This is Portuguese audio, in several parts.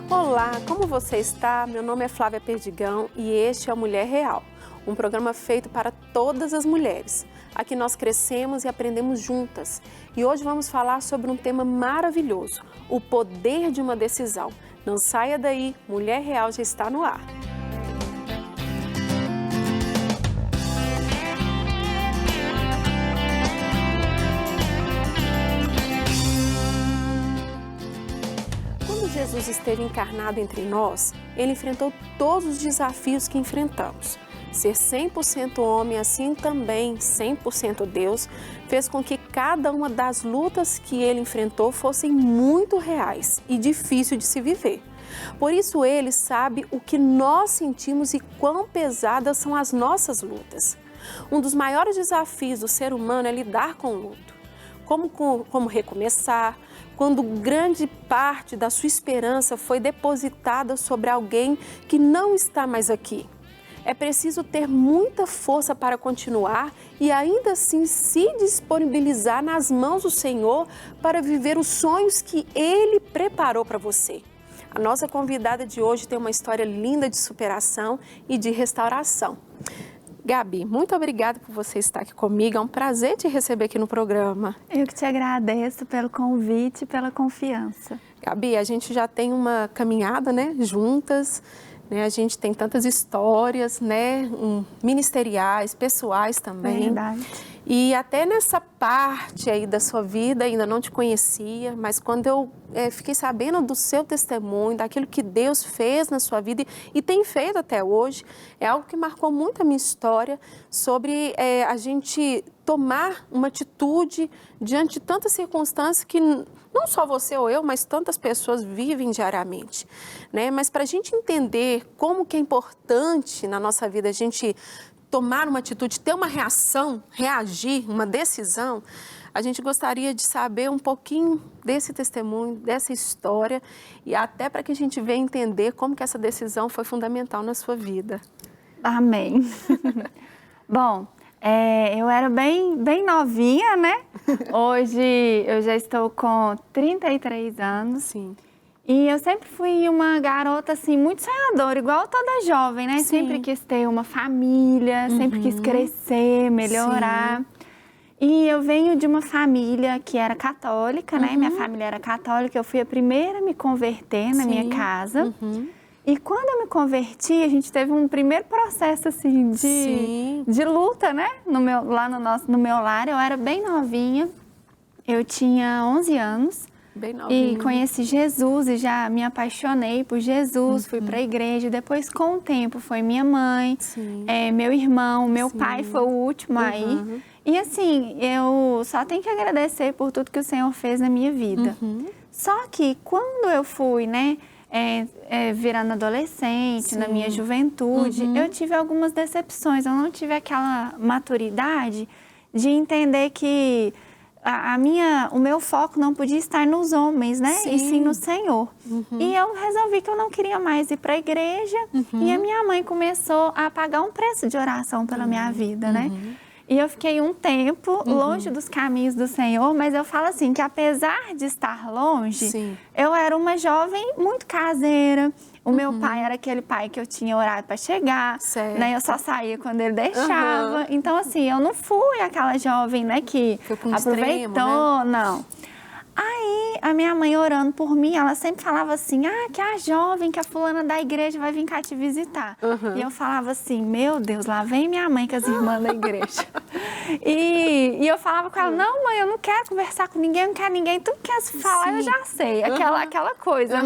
Olá, como você está? Meu nome é Flávia Perdigão e este é o Mulher Real, um programa feito para todas as mulheres. Aqui nós crescemos e aprendemos juntas. E hoje vamos falar sobre um tema maravilhoso, o poder de uma decisão. Não saia daí, Mulher Real já está no ar. Quando Jesus esteve encarnado entre nós, ele enfrentou todos os desafios que enfrentamos. Ser 100% homem, assim também 100% Deus, fez com que cada uma das lutas que ele enfrentou fossem muito reais e difícil de se viver. Por isso ele sabe o que nós sentimos e quão pesadas são as nossas lutas. Um dos maiores desafios do ser humano é lidar com o luto. Como recomeçar, quando grande parte da sua esperança foi depositada sobre alguém que não está mais aqui. É preciso ter muita força para continuar e ainda assim se disponibilizar nas mãos do Senhor para viver os sonhos que Ele preparou para você. A nossa convidada de hoje tem uma história linda de superação e de restauração. Gabi, muito obrigada por você estar aqui comigo. É um prazer te receber aqui no programa. Eu que te agradeço pelo convite e pela confiança. Gabi, a gente já tem uma caminhada, juntas. A gente tem tantas histórias, ministeriais, pessoais também. Verdade. E até nessa parte aí da sua vida, ainda não te conhecia, mas quando eu fiquei sabendo do seu testemunho, daquilo que Deus fez na sua vida e tem feito até hoje, é algo que marcou muito a minha história sobre a gente tomar uma atitude diante de tantas circunstâncias que não só você ou eu, mas tantas pessoas vivem diariamente. Mas para a gente entender como que é importante na nossa vida a gente tomar uma atitude, ter uma reação, reagir, uma decisão, a gente gostaria de saber um pouquinho desse testemunho, dessa história e até para que a gente venha entender como que essa decisão foi fundamental na sua vida. Amém. Bom, eu era bem novinha, Hoje eu já estou com 33 anos. Sim. E eu sempre fui uma garota, assim, muito sonhadora, igual toda jovem, Sim. Sempre quis ter uma família, sempre quis crescer, melhorar. Sim. E eu venho de uma família que era católica, Minha família era católica, eu fui a primeira a me converter na minha casa. E quando eu me converti, a gente teve um primeiro processo, assim, de luta, No meu lar, eu era bem novinha, eu tinha 11 anos. Bem novinha. E conheci Jesus e já me apaixonei por Jesus, fui para a igreja. Depois, com o tempo, foi minha mãe, meu irmão, meu pai foi o último aí. E assim, eu só tenho que agradecer por tudo que o Senhor fez na minha vida. Só que quando eu fui, virando adolescente, na minha juventude, eu tive algumas decepções. Eu não tive aquela maturidade de entender que o meu foco não podia estar nos homens, E sim no Senhor. E eu resolvi que eu não queria mais ir para a igreja. E a minha mãe começou a pagar um preço de oração pela minha vida, E eu fiquei um tempo longe dos caminhos do Senhor, mas eu falo assim, que apesar de estar longe, eu era uma jovem muito caseira. O meu pai era aquele pai que eu tinha horário para chegar, Eu só saía quando ele deixava. Então, assim, eu não fui aquela jovem, que aproveitou, extremo, não. Aí, a minha mãe orando por mim, ela sempre falava assim, que a jovem, que a fulana da igreja vai vir cá te visitar. E eu falava assim, meu Deus, lá vem minha mãe com as irmãs da igreja. E eu falava com ela, não mãe, eu não quero conversar com ninguém, eu não quero ninguém, tudo que elas falar eu já sei, aquela coisa,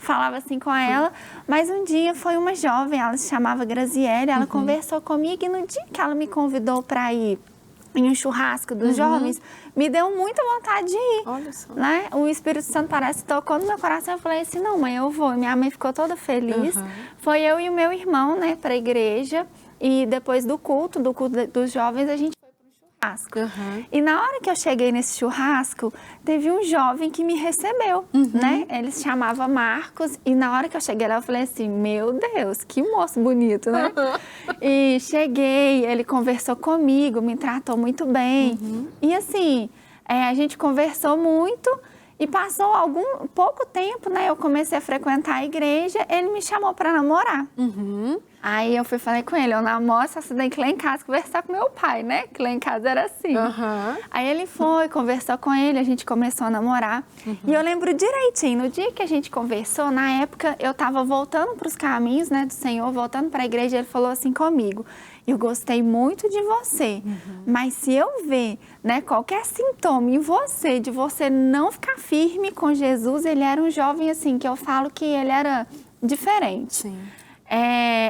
Falava assim com ela, mas um dia foi uma jovem, ela se chamava Graziele, ela conversou comigo e no dia que ela me convidou para ir em um churrasco dos jovens, me deu muita vontade de ir. Olha só. O Espírito Santo parece que tocou no meu coração. Eu falei assim, não mãe, eu vou. Minha mãe ficou toda feliz. Foi eu e o meu irmão, para a igreja. E depois do culto dos jovens, a gente foi para um churrasco. E na hora que eu cheguei nesse churrasco, teve um jovem que me recebeu, Ele se chamava Marcos. E na hora que eu cheguei lá, eu falei assim, meu Deus, que moço bonito, E cheguei, ele conversou comigo, me tratou muito bem. E assim, a gente conversou muito. E passou pouco tempo, né? Eu comecei a frequentar a igreja, ele me chamou para namorar. Aí eu falei com ele, eu namoro, só você tem que ir lá em casa conversar com meu pai, né? Que lá em casa era assim. Aí ele foi, conversou com ele, a gente começou a namorar. E eu lembro direitinho, no dia que a gente conversou, na época eu tava voltando para os caminhos, né, do Senhor, voltando para a igreja, ele falou assim comigo: eu gostei muito de você, mas se eu ver, né, qualquer sintoma em você, de você não ficar firme com Jesus, ele era um jovem assim, que eu falo que ele era diferente. Sim.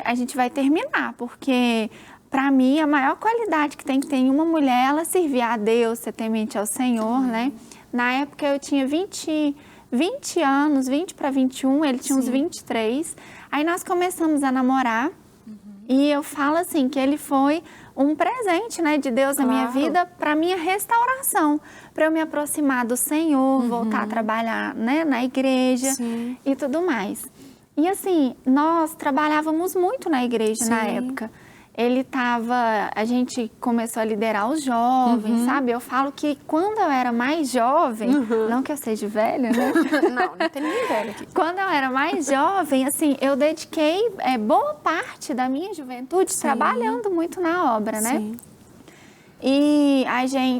A gente vai terminar, porque para mim a maior qualidade que tem que ter em uma mulher é ela servir a Deus, ser temente ao Senhor, né? Na época eu tinha 20 anos, 20 para 21, ele tinha uns 23. Aí nós começamos a namorar e eu falo assim que ele foi um presente, né, de Deus na minha vida para minha restauração, para eu me aproximar do Senhor, voltar a trabalhar, né, na igreja e tudo mais. E assim, nós trabalhávamos muito na igreja na época. A gente começou a liderar os jovens, sabe? Eu falo que quando eu era mais jovem, não que eu seja velha, né? Não tem ninguém velho aqui. Quando eu era mais jovem, assim, eu dediquei boa parte da minha juventude trabalhando muito na obra, né? E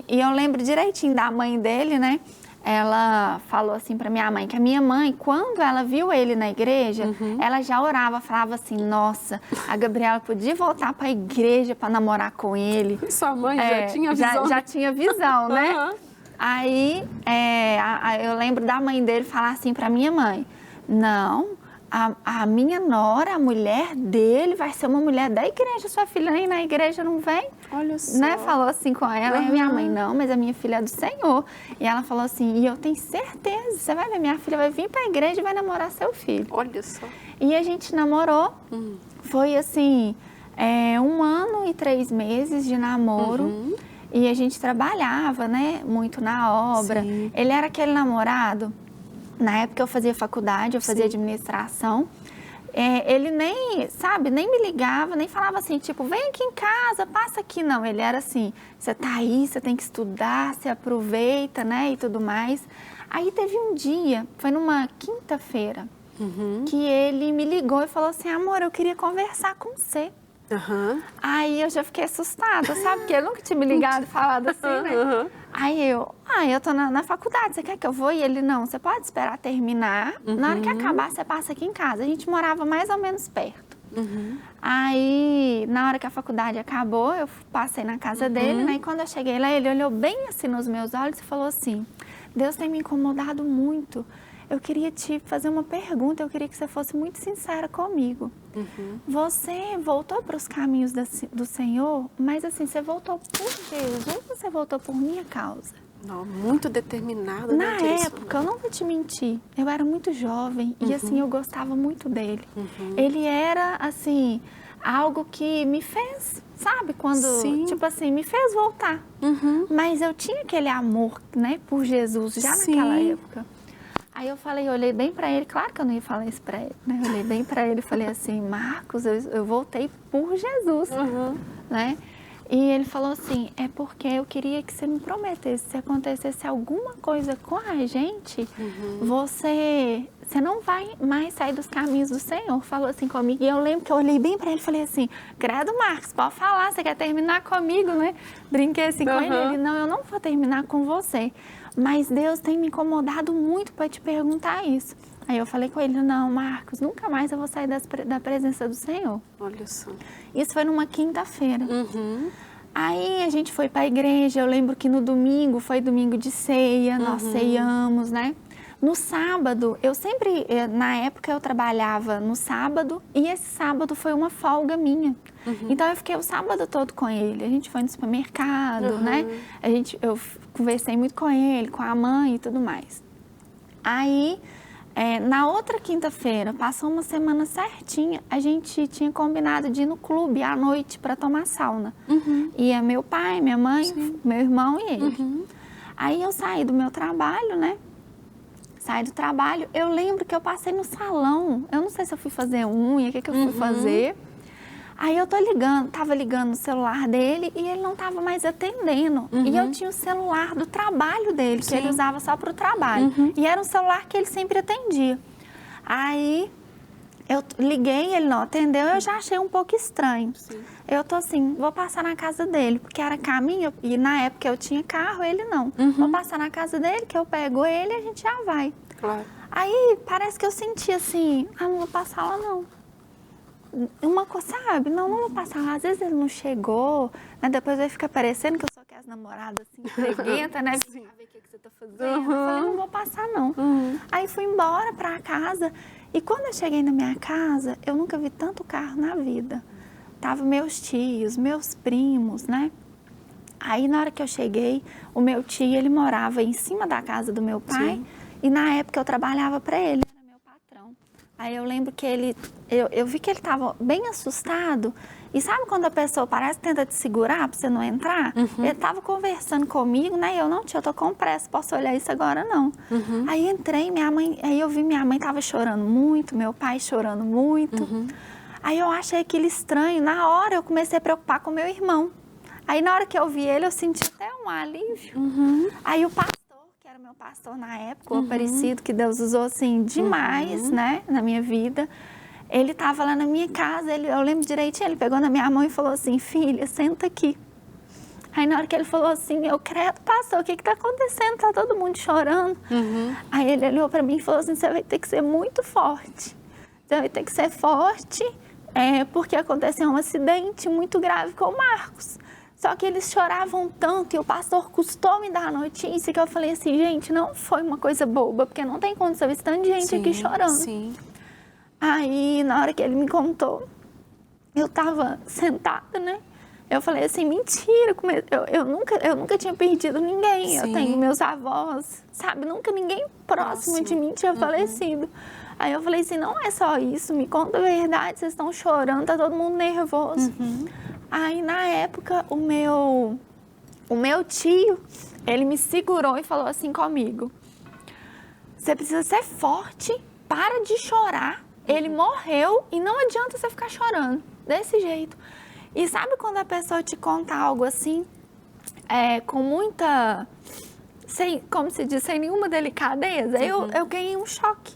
eu lembro direitinho da mãe dele, né? Ela falou assim para minha mãe, que a minha mãe, quando ela viu ele na igreja, ela já orava, falava assim, nossa, a Gabriela podia voltar para a igreja para namorar com ele. Sua mãe já tinha visão? Já tinha visão, né? Aí, eu lembro da mãe dele falar assim para minha mãe, não, a minha nora, a mulher dele, vai ser uma mulher da igreja, sua filha nem na igreja não vem. Olha só. Né? Falou assim com ela, e minha mãe, não, mas a minha filha é do Senhor. E ela falou assim, e eu tenho certeza, você vai ver, minha filha vai vir para a igreja e vai namorar seu filho. Olha só. E a gente namorou, foi assim, 1 ano e 3 meses de namoro. E a gente trabalhava, né, muito na obra. Ele era aquele namorado, na época eu fazia faculdade, eu fazia administração. Ele nem me ligava, nem falava assim, tipo, vem aqui em casa, passa aqui. Não, ele era assim, você tá aí, você tem que estudar, você aproveita, né, e tudo mais. Aí teve um dia, foi numa quinta-feira, que ele me ligou e falou assim, amor, eu queria conversar com você. Aí eu já fiquei assustada, sabe? Porque ele nunca tinha me ligado e falado assim, né? Aí eu tô na faculdade, você quer que eu vou? E ele, não, você pode esperar terminar. Na hora que acabar, você passa aqui em casa. A gente morava mais ou menos perto. Aí, na hora que a faculdade acabou, eu passei na casa dele, né? E quando eu cheguei lá, ele olhou bem assim nos meus olhos e falou assim, Deus tem me incomodado muito. Eu queria te fazer uma pergunta, eu queria que você fosse muito sincera comigo. Você voltou para os caminhos do Senhor, mas assim, você voltou por Jesus ou você voltou por minha causa? Não, muito determinada. Na época, eu não vou te mentir, eu era muito jovem e assim, eu gostava muito dele. Ele era assim, algo que me fez, sabe, tipo assim, me fez voltar. Mas eu tinha aquele amor, né, por Jesus já naquela época. Aí eu olhei bem pra ele, claro que eu não ia falar isso pra ele, né? Eu olhei bem pra ele e falei assim, Marcos, eu voltei por Jesus, né? E ele falou assim, é porque eu queria que você me prometesse, se acontecesse alguma coisa com a gente, você não vai mais sair dos caminhos do Senhor. Falou assim comigo, e eu lembro que eu olhei bem pra ele e falei assim, credo, Marcos, pode falar, você quer terminar comigo, né? Brinquei assim com ele, ele, não, eu não vou terminar com você. Mas Deus tem me incomodado muito para te perguntar isso. Aí eu falei com ele, não, Marcos, nunca mais eu vou sair da presença do Senhor. Olha só. Isso foi numa quinta-feira. Aí a gente foi para a igreja, eu lembro que no domingo, foi domingo de ceia, nós ceiamos, né? No sábado, eu sempre, na época eu trabalhava no sábado e esse sábado foi uma folga minha. Então eu fiquei o sábado todo com ele, a gente foi no supermercado, né? Eu conversei muito com ele, com a mãe e tudo mais. Aí, na outra quinta-feira, passou uma semana certinha, a gente tinha combinado de ir no clube à noite para tomar sauna. Ia meu pai, minha mãe, meu irmão e ele. Aí eu saí do meu trabalho, né? Saí do trabalho, eu lembro que eu passei no salão, eu não sei se eu fui fazer unha, o que eu fui fazer. Aí eu tava ligando o celular dele e ele não tava mais atendendo. E eu tinha o celular do trabalho dele, que ele usava só pro trabalho. E era um celular que ele sempre atendia. Aí eu liguei, ele não atendeu, eu já achei um pouco estranho. Eu tô assim, vou passar na casa dele, porque era caminho, e na época eu tinha carro, ele não. Vou passar na casa dele, que eu pego ele e a gente já vai. Claro. Aí parece que eu senti assim, não vou passar lá não. Uma coisa, sabe? Não vou passar lá. Às vezes ele não chegou, né? Depois vai ficar parecendo que eu sou aquelas namoradas assim, preguenta, né? Pra ver o que você tá fazendo. Eu falei, não vou passar não. Aí fui embora pra casa. E quando eu cheguei na minha casa, eu nunca vi tanto carro na vida. Tava meus tios, meus primos, né? Aí na hora que eu cheguei, o meu tio, ele morava em cima da casa do meu pai. E na época eu trabalhava pra ele, era meu patrão. Aí eu lembro que eu vi que ele estava bem assustado. E sabe quando a pessoa parece que tenta te segurar para você não entrar? Ele estava conversando comigo, né? E eu não, tia, eu tô com pressa, posso olhar isso agora não. Aí entrei, aí eu vi minha mãe estava chorando muito, meu pai chorando muito. Aí eu achei aquilo estranho. Na hora eu comecei a preocupar com meu irmão. Aí na hora que eu vi ele, eu senti até um alívio. Aí o pastor, que era meu pastor na época, o Aparecido, que Deus usou assim demais, né, na minha vida. Ele estava lá na minha casa, eu lembro direitinho, ele pegou na minha mão e falou assim, filha, senta aqui. Aí na hora que ele falou assim, eu credo, pastor, o que está acontecendo? Tá todo mundo chorando. Aí ele olhou para mim e falou assim, você vai ter que ser muito forte. Você vai ter que ser forte, porque aconteceu um acidente muito grave com o Marcos. Só que eles choravam tanto e o pastor custou me dar a notícia que eu falei assim, gente, não foi uma coisa boba, porque não tem condição de tanta gente aqui chorando. Aí, na hora que ele me contou, eu tava sentada, né? Eu falei assim, mentira, eu nunca tinha perdido ninguém. Eu tenho meus avós, sabe? Nunca ninguém próximo de mim tinha falecido. Aí eu falei assim, não é só isso, me conta a verdade, vocês estão chorando, tá todo mundo nervoso. Aí, na época, o meu tio, ele me segurou e falou assim comigo, você precisa ser forte, para de chorar, ele morreu e não adianta você ficar chorando, desse jeito. E sabe quando a pessoa te conta algo assim, com muita, como se diz, sem nenhuma delicadeza, eu ganhei um choque.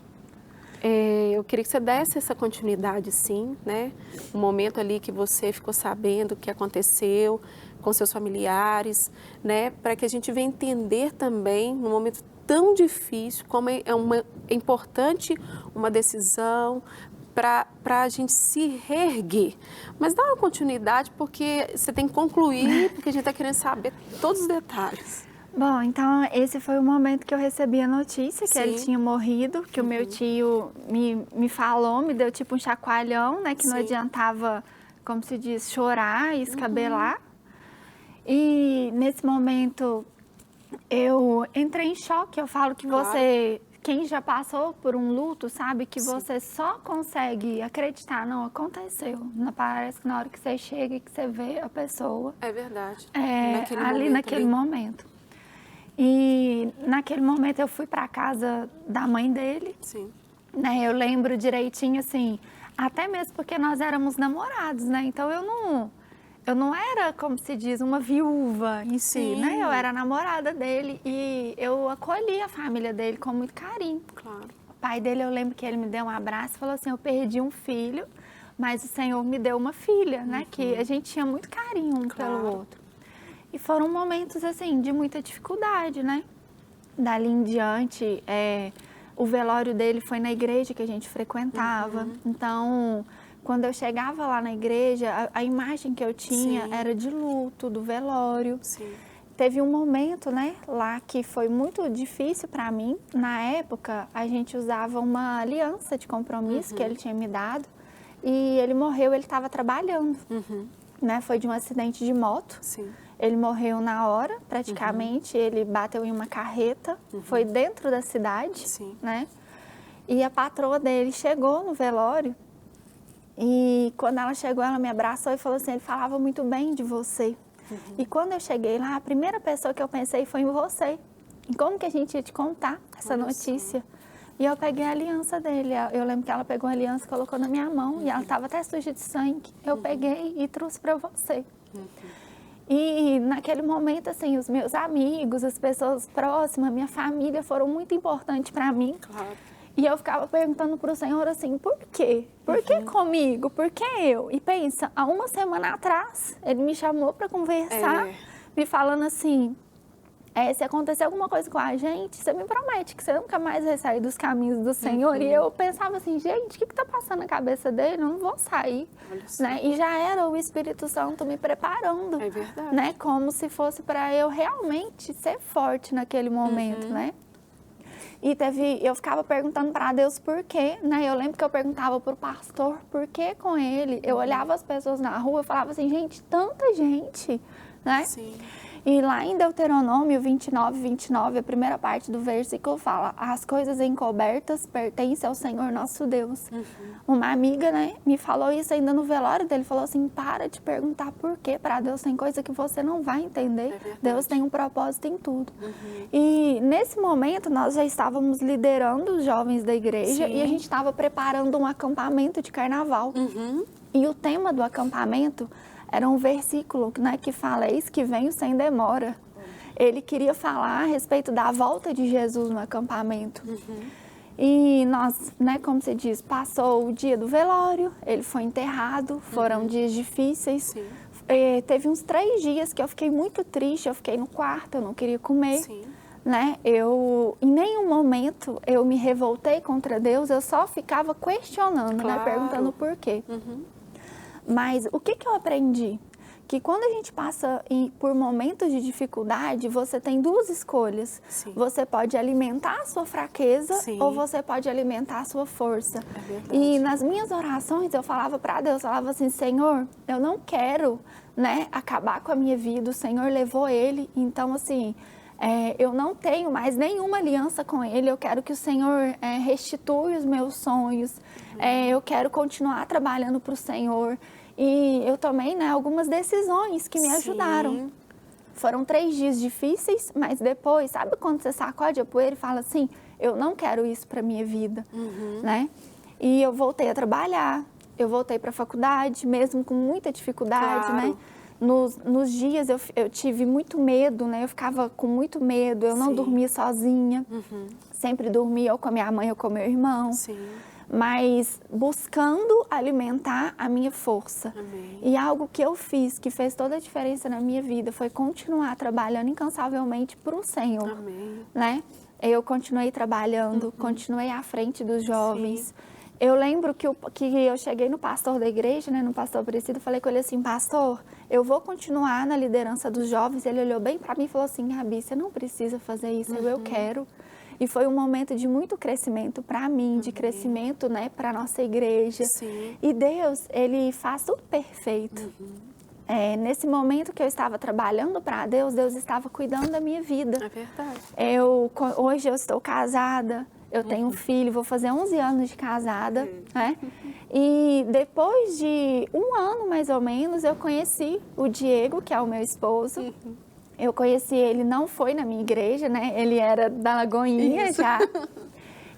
Eu queria que você desse essa continuidade, sim, né? Um momento ali que você ficou sabendo o que aconteceu com seus familiares, né? Para que a gente venha entender também, num momento tão difícil, como é importante uma decisão para a gente se reerguer. Mas dá uma continuidade, porque você tem que concluir, porque a gente está querendo saber todos os detalhes. Bom, então esse foi o momento que eu recebi a notícia que ele tinha morrido, que o meu tio me falou, me deu tipo um chacoalhão, né, que não adiantava, como se diz, chorar e escabelar. E nesse momento eu entrei em choque, eu falo que você, quem já passou por um luto, sabe que você só consegue acreditar, não aconteceu, não parece que na hora que você chega e que você vê a pessoa. É verdade. Naquele momento. E naquele momento eu fui para casa da mãe dele, né? Eu lembro direitinho assim, até mesmo porque nós éramos namorados, né? Então eu não era, como se diz, uma viúva em si, né? Eu era namorada dele e eu acolhi a família dele com muito carinho. O pai dele, eu lembro que ele me deu um abraço e falou assim, eu perdi um filho, mas o Senhor me deu uma filha, né? Que a gente tinha muito carinho um pelo outro. E foram momentos, assim, de muita dificuldade, né? Dali em diante, o velório dele foi na igreja que a gente frequentava. Então, quando eu chegava lá na igreja, a imagem que eu tinha era de luto, do velório. Teve um momento, né, lá que foi muito difícil para mim. Na época, a gente usava uma aliança de compromisso que ele tinha me dado. E ele morreu, ele estava trabalhando, né? Foi de um acidente de moto. Ele morreu na hora, praticamente, ele bateu em uma carreta, foi dentro da cidade, né? E a patroa dele chegou no velório e quando ela chegou, ela me abraçou e falou assim, ele falava muito bem de você. E quando eu cheguei lá, a primeira pessoa que eu pensei foi em você. E como que a gente ia te contar essa notícia? E eu peguei a aliança dele. Eu lembro que ela pegou a aliança e colocou na minha mão. E ela estava até suja de sangue. Eu peguei e trouxe para você. E naquele momento, assim, os meus amigos, as pessoas próximas, minha família foram muito importantes para mim. Claro. E eu ficava perguntando para o Senhor assim, por quê? Por que comigo? Por que eu? E pensa, há uma semana atrás, ele me chamou para conversar, me falando assim, se acontecer alguma coisa com a gente, você me promete que você nunca mais vai sair dos caminhos do Senhor. E eu pensava assim, gente, o que está passando na cabeça dele? Eu não vou sair. Né? E já era o Espírito Santo me preparando. É verdade. Né? Como se fosse para eu realmente ser forte naquele momento, né? E eu ficava perguntando para Deus por quê, né? Eu lembro que eu perguntava para o pastor por que com ele. Eu olhava as pessoas na rua e falava assim, gente, tanta gente, né? Sim. E lá em Deuteronômio 29, a primeira parte do versículo fala, as coisas encobertas pertencem ao Senhor nosso Deus. Uma amiga, né, me falou isso ainda no velório dele, falou assim, para de perguntar por quê para Deus, tem coisa que você não vai entender. Deus tem um propósito em tudo. E nesse momento nós já estávamos liderando os jovens da igreja e a gente estava preparando um acampamento de carnaval. E o tema do acampamento era um versículo, né, que fala, eis que venho sem demora. Ele queria falar a respeito da volta de Jesus no acampamento. E nós, né, como se diz, passou o dia do velório, ele foi enterrado, foram dias difíceis. Teve uns 3 dias que eu fiquei muito triste, eu fiquei no quarto, eu não queria comer. Né? Em nenhum momento eu me revoltei contra Deus, eu só ficava questionando, né, perguntando por quê. Mas o que eu aprendi? Que quando a gente passa por momentos de dificuldade, você tem 2 escolhas. Você pode alimentar a sua fraqueza ou você pode alimentar a sua força. E nas minhas orações eu falava para Deus, eu falava assim, Senhor, eu não quero, né, acabar com a minha vida, o Senhor levou ele, então assim, eu não tenho mais nenhuma aliança com ele, eu quero que o Senhor restitui os meus sonhos, eu quero continuar trabalhando para o Senhor. E eu tomei, né, algumas decisões que me ajudaram. Foram 3 dias difíceis, mas depois, sabe quando você sacode a poeira e fala assim, eu não quero isso para minha vida, né? E eu voltei a trabalhar, eu voltei para a faculdade, mesmo com muita dificuldade, né? Nos dias eu tive muito medo, né? Eu ficava com muito medo, eu não dormia sozinha. Sempre dormia ou com a minha mãe ou com o meu irmão. Mas buscando alimentar a minha força. E algo que eu fiz, que fez toda a diferença na minha vida, foi continuar trabalhando incansavelmente para o Senhor. Né? Eu continuei trabalhando, continuei à frente dos jovens. Eu lembro que eu cheguei no pastor da igreja, né, no pastor Aparecido, falei com ele assim, pastor, eu vou continuar na liderança dos jovens. Ele olhou bem para mim e falou assim, Gabi, você não precisa fazer isso, eu quero. E foi um momento de muito crescimento para mim, de crescimento, né, para a nossa igreja. E Deus, Ele faz tudo perfeito. Nesse momento que eu estava trabalhando para Deus, Deus estava cuidando da minha vida. É verdade. Hoje eu estou casada, eu tenho um filho, vou fazer 11 anos de casada, né? E depois de 1 ano, mais ou menos, eu conheci o Diego, que é o meu esposo. Eu conheci ele, não foi na minha igreja, né? Ele era da Lagoinha já.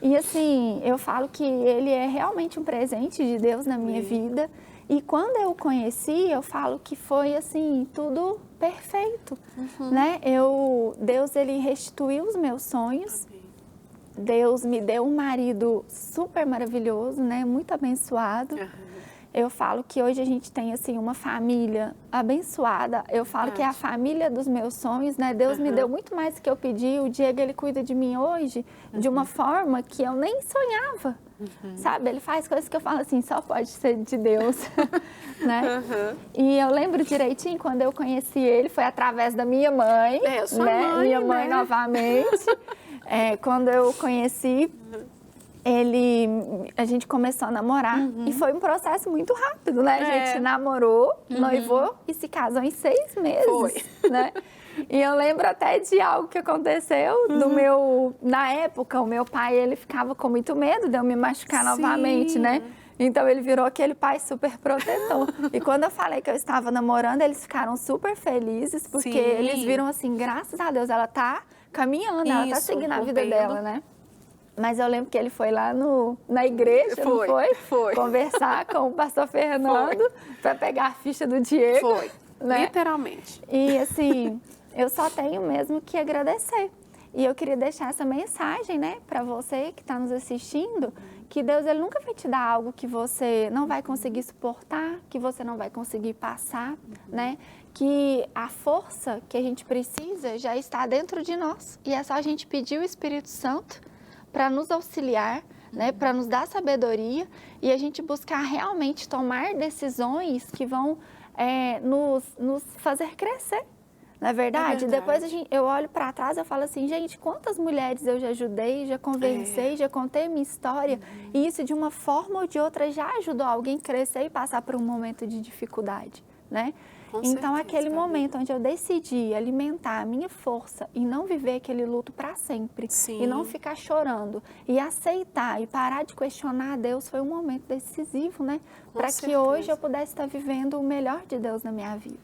E assim, eu falo que ele é realmente um presente de Deus na minha vida. E quando eu o conheci, eu falo que foi assim, tudo perfeito, né? Deus, ele restituiu os meus sonhos. Deus me deu um marido super maravilhoso, né? Muito abençoado. Eu falo que hoje a gente tem, assim, uma família abençoada. Eu falo que é a família dos meus sonhos, né? Deus me deu muito mais do que eu pedi. O Diego, ele cuida de mim hoje de uma forma que eu nem sonhava, sabe? Ele faz coisas que eu falo assim, só pode ser de Deus, né? E eu lembro direitinho, quando eu conheci ele, foi através da minha mãe, sua né? mãe, Minha mãe novamente. Quando eu conheci... a gente começou a namorar e foi um processo muito rápido, né? A gente namorou, noivou e se casou em 6 meses, né? E eu lembro até de algo que aconteceu na época, o meu pai, ele ficava com muito medo de eu me machucar novamente, né? Então ele virou aquele pai super protetor. E quando eu falei que eu estava namorando, eles ficaram super felizes, porque eles viram assim, graças a Deus, ela tá caminhando, ela tá seguindo a vida dela, né? Mas eu lembro que ele foi lá na igreja, não foi? Foi. Conversar com o pastor Fernando para pegar a ficha do Diego. Foi, né? Literalmente. E assim, eu só tenho mesmo que agradecer. E eu queria deixar essa mensagem, né, para você que está nos assistindo, que Deus ele nunca vai te dar algo que você não vai conseguir suportar, que você não vai conseguir passar, né? Que a força que a gente precisa já está dentro de nós. E é só a gente pedir o Espírito Santo para nos auxiliar, né, para nos dar sabedoria e a gente buscar realmente tomar decisões que vão nos fazer crescer. Não é verdade? Depois eu olho para trás e falo assim, gente, quantas mulheres eu já ajudei, já conversei, já contei minha história. E isso, de uma forma ou de outra, já ajudou alguém a crescer e passar por um momento de dificuldade, né? Então, aquele momento onde eu decidi alimentar a minha força e não viver aquele luto para sempre, e não ficar chorando, e aceitar e parar de questionar a Deus, foi um momento decisivo, né? Para que hoje eu pudesse estar vivendo o melhor de Deus na minha vida.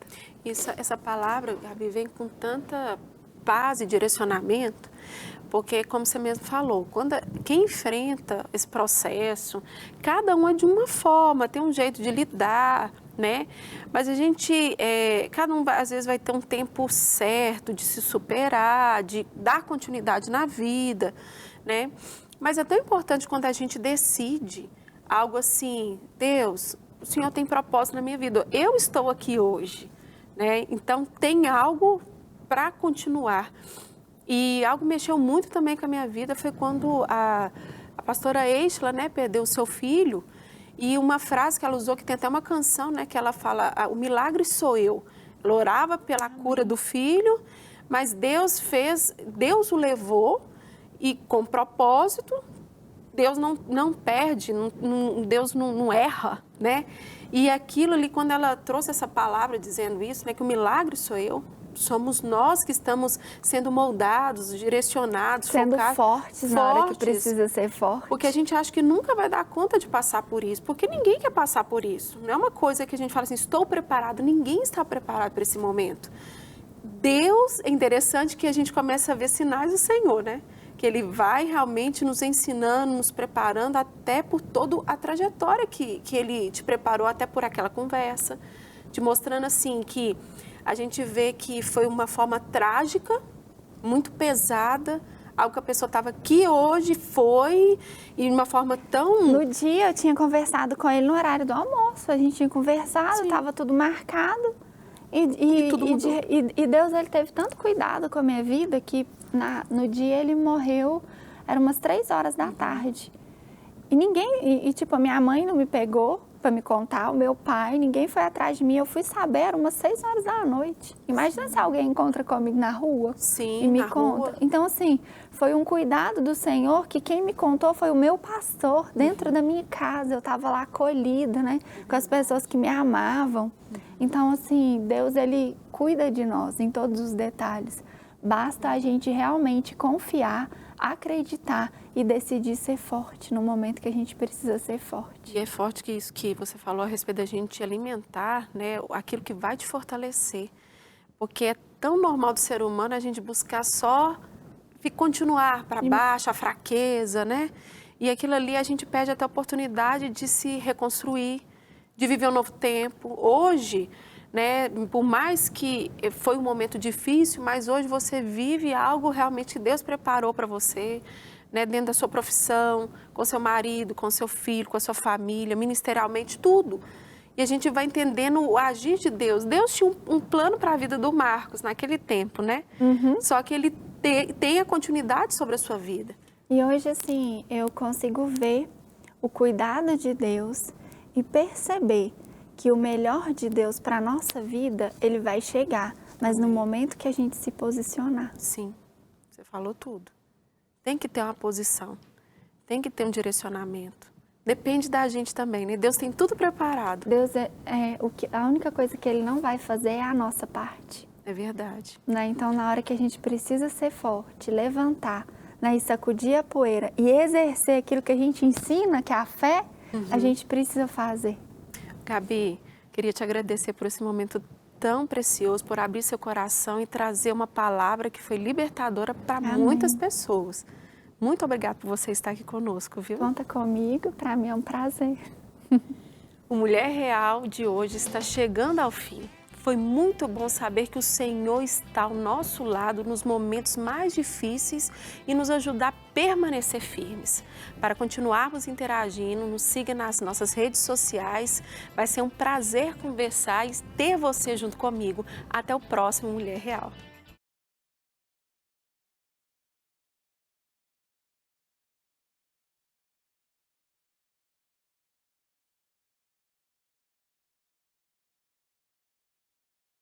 Essa palavra, Gabi, vem com tanta paz e direcionamento, porque, como você mesmo falou, quem enfrenta esse processo, cada um é de uma forma, tem um jeito de lidar, né? Mas a gente, cada um às vezes vai ter um tempo certo de se superar, de dar continuidade na vida, né? Mas é tão importante quando a gente decide algo assim, Deus, o Senhor tem propósito na minha vida, eu estou aqui hoje, né? Então tem algo para continuar. E algo mexeu muito também com a minha vida foi quando a pastora Eisla, né, perdeu o seu filho. E uma frase que ela usou, que tem até uma canção, né, que ela fala, o milagre sou eu. Ela orava pela cura do filho, mas Deus o levou e com propósito, Deus não perde, Deus não erra, né? E aquilo ali, quando ela trouxe essa palavra dizendo isso, né, que o milagre sou eu, somos nós que estamos sendo moldados, direcionados, sendo fortes na hora que precisa ser forte. Porque a gente acha que nunca vai dar conta de passar por isso, porque ninguém quer passar por isso. Não é uma coisa que a gente fala assim, estou preparado, ninguém está preparado para esse momento. Deus, é interessante que a gente começa a ver sinais do Senhor, né? Que Ele vai realmente nos ensinando, nos preparando até por toda a trajetória que Ele te preparou, até por aquela conversa, te mostrando assim que a gente vê que foi uma forma trágica, muito pesada, algo que a pessoa estava aqui hoje, foi, e de uma forma tão... No dia eu tinha conversado com ele no horário do almoço, a gente tinha conversado, estava tudo marcado. E Deus, ele teve tanto cuidado com a minha vida que no dia ele morreu, eram umas 3 horas da tarde. E ninguém, tipo, a minha mãe não me pegou para me contar, o meu pai, ninguém foi atrás de mim. Eu fui saber, eram umas 6 horas da noite. Imagina se alguém encontra comigo na rua e me conta. Rua. Então, assim, foi um cuidado do Senhor que quem me contou foi o meu pastor dentro da minha casa. Eu estava lá acolhida, né, com as pessoas que me amavam. Então, assim, Deus, ele cuida de nós em todos os detalhes. Basta a gente realmente confiar, acreditar e decidir ser forte no momento que a gente precisa ser forte. E é forte que isso que você falou a respeito da gente alimentar, né, aquilo que vai te fortalecer. Porque é tão normal do ser humano a gente buscar só continuar para baixo, a fraqueza, né? E aquilo ali a gente perde até a oportunidade de se reconstruir, de viver um novo tempo. Hoje, né, por mais que foi um momento difícil, mas hoje você vive algo realmente que Deus preparou para você, né, dentro da sua profissão, com seu marido, com seu filho, com a sua família, ministerialmente, tudo. E a gente vai entendendo o agir de Deus. Deus tinha um plano para a vida do Marcos naquele tempo, né? Só que ele tem a continuidade sobre a sua vida. E hoje, assim, eu consigo ver o cuidado de Deus e perceber que o melhor de Deus para a nossa vida, ele vai chegar, mas no momento que a gente se posicionar. Sim, você falou tudo. Tem que ter uma posição, tem que ter um direcionamento. Depende da gente também, né? Deus tem tudo preparado. Deus a única coisa que Ele não vai fazer é a nossa parte. É verdade. Né? Então, na hora que a gente precisa ser forte, levantar, né? E sacudir a poeira e exercer aquilo que a gente ensina, que é a fé, a gente precisa fazer. Gabi, queria te agradecer por esse momento tão precioso, por abrir seu coração e trazer uma palavra que foi libertadora para muitas pessoas. Muito obrigada por você estar aqui conosco, viu? Conta comigo, para mim é um prazer. O Mulher Real de hoje está chegando ao fim. Foi muito bom saber que o Senhor está ao nosso lado nos momentos mais difíceis e nos ajudar a permanecer firmes. Para continuarmos interagindo, nos siga nas nossas redes sociais. Vai ser um prazer conversar e ter você junto comigo. Até o próximo Mulher Real.